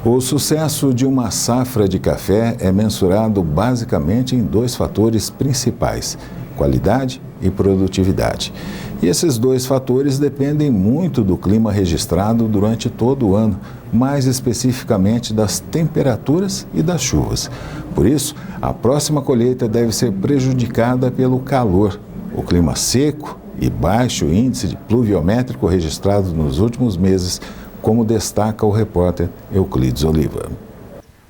O sucesso de uma safra de café é mensurado basicamente em dois fatores principais: qualidade e produtividade. E esses dois fatores dependem muito do clima registrado durante todo o ano, mais especificamente das temperaturas e das chuvas. Por isso, a próxima colheita deve ser prejudicada pelo calor, o clima seco e baixo índice de pluviométrico registrado nos últimos meses, como destaca o repórter Euclides Oliva.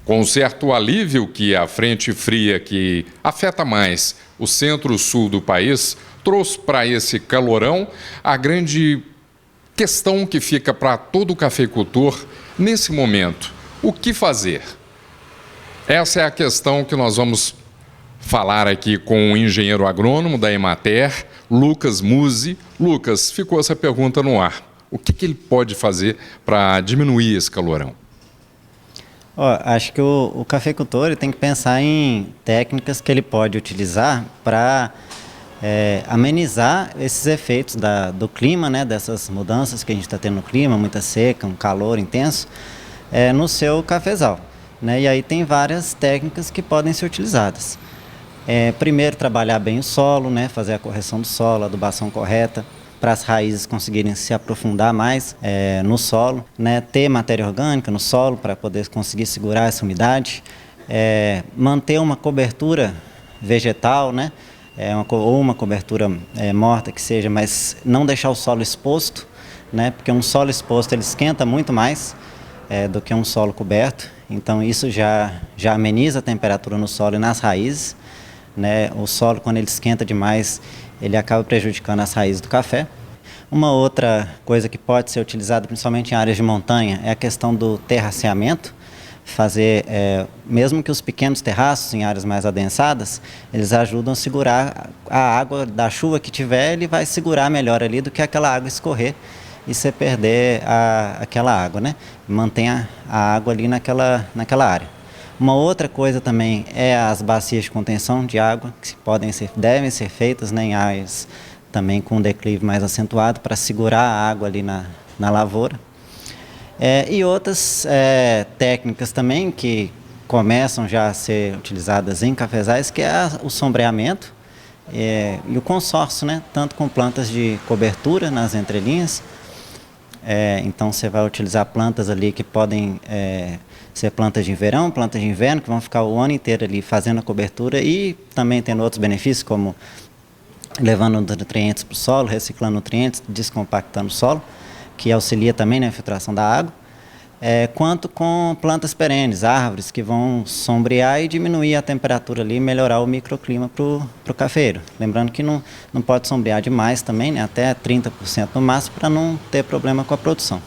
Com certo alívio que a frente fria que afeta mais o centro-sul do país trouxe para esse calorão, a grande questão que fica para todo cafeicultor nesse momento: o que fazer? Essa é a questão que nós vamos falar aqui com o engenheiro agrônomo da Emater, Lucas Musi. Lucas, ficou essa pergunta no ar. O que ele pode fazer para diminuir esse calorão? Acho que o cafeicultor tem que pensar em técnicas que ele pode utilizar para amenizar esses efeitos do clima, né, dessas mudanças que a gente está tendo no clima, muita seca, um calor intenso, no seu cafezal, né? E aí tem várias técnicas que podem ser utilizadas. Primeiro, trabalhar bem o solo, né, fazer a correção do solo, a adubação correta, para as raízes conseguirem se aprofundar mais no solo, né? Ter matéria orgânica no solo para poder conseguir segurar essa umidade, manter uma cobertura vegetal, né? Ou uma cobertura morta que seja, mas não deixar o solo exposto, né? Porque um solo exposto ele esquenta muito mais do que um solo coberto, então isso já ameniza a temperatura no solo e nas raízes, né? O solo, quando ele esquenta demais, ele acaba prejudicando as raízes do café. Uma outra coisa que pode ser utilizada, principalmente em áreas de montanha, é a questão do terraceamento. Fazer, mesmo que os pequenos terraços em áreas mais adensadas, eles ajudam a segurar a água da chuva que tiver, ele vai segurar melhor ali do que aquela água escorrer e você perder aquela água, né? Mantém a água ali naquela área. Uma outra coisa também é as bacias de contenção de água, que devem ser feitas, né, em áreas também com declive mais acentuado, para segurar a água ali na lavoura. E outras técnicas também que começam já a ser utilizadas em cafezais, que é o sombreamento e o consórcio, né, tanto com plantas de cobertura nas entrelinhas. Então você vai utilizar plantas ali que podem ser plantas de verão, plantas de inverno, que vão ficar o ano inteiro ali fazendo a cobertura e também tendo outros benefícios, como levando nutrientes para o solo, reciclando nutrientes, descompactando o solo, que auxilia também na infiltração da água, quanto com plantas perenes, árvores que vão sombrear e diminuir a temperatura ali, melhorar o microclima para o cafeiro. Lembrando que não pode sombrear demais também, né, até 30% no máximo, para não ter problema com a produção.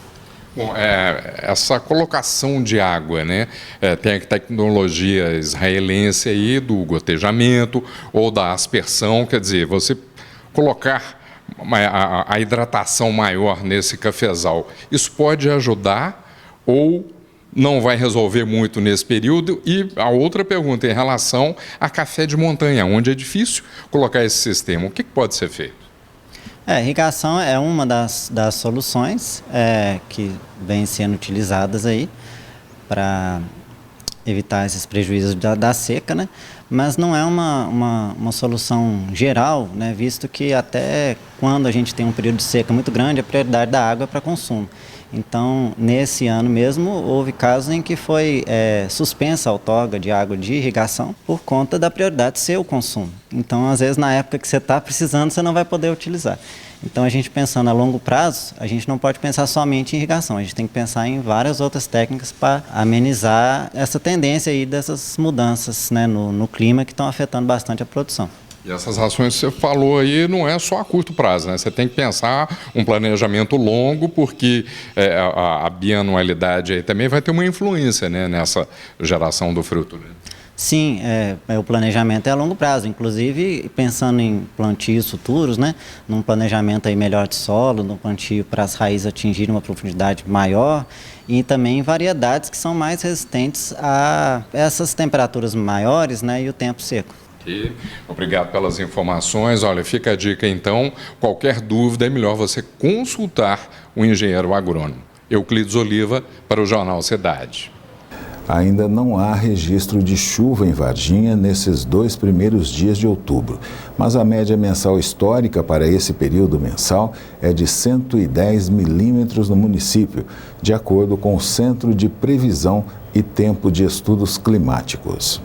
Bom, essa colocação de água, né? Tem a tecnologia israelense aí do gotejamento ou da aspersão, quer dizer, você colocar a hidratação maior nesse cafezal, isso pode ajudar ou não vai resolver muito nesse período? E a outra pergunta em relação a café de montanha, onde é difícil colocar esse sistema, o que pode ser feito? Irrigação é uma das soluções que vem sendo utilizadas aí para evitar esses prejuízos da seca, né? Mas não é uma solução geral, né? Visto que até quando a gente tem um período de seca muito grande, a prioridade da água é para consumo. Então, nesse ano mesmo, houve casos em que foi suspensa a outorga de água de irrigação por conta da prioridade ser o consumo. Então, às vezes, na época que você está precisando, você não vai poder utilizar. Então, a gente pensando a longo prazo, a gente não pode pensar somente em irrigação, a gente tem que pensar em várias outras técnicas para amenizar essa tendência aí dessas mudanças, né, no clima que estão afetando bastante a produção. E essas ações que você falou aí não é só a curto prazo, né? Você tem que pensar um planejamento longo, porque a bianualidade aí também vai ter uma influência, né, nessa geração do fruto, né? Sim, o planejamento é a longo prazo, inclusive pensando em plantios futuros, né, num planejamento aí melhor de solo, num plantio para as raízes atingirem uma profundidade maior e também variedades que são mais resistentes a essas temperaturas maiores, né, e o tempo seco. Obrigado pelas informações. Olha, fica a dica então, qualquer dúvida é melhor você consultar o engenheiro agrônomo. Euclides Oliva para o Jornal Cidade. Ainda não há registro de chuva em Varginha nesses 2 primeiros dias de outubro, mas a média mensal histórica para esse período mensal é de 110 milímetros no município, de acordo com o Centro de Previsão e Tempo de Estudos Climáticos.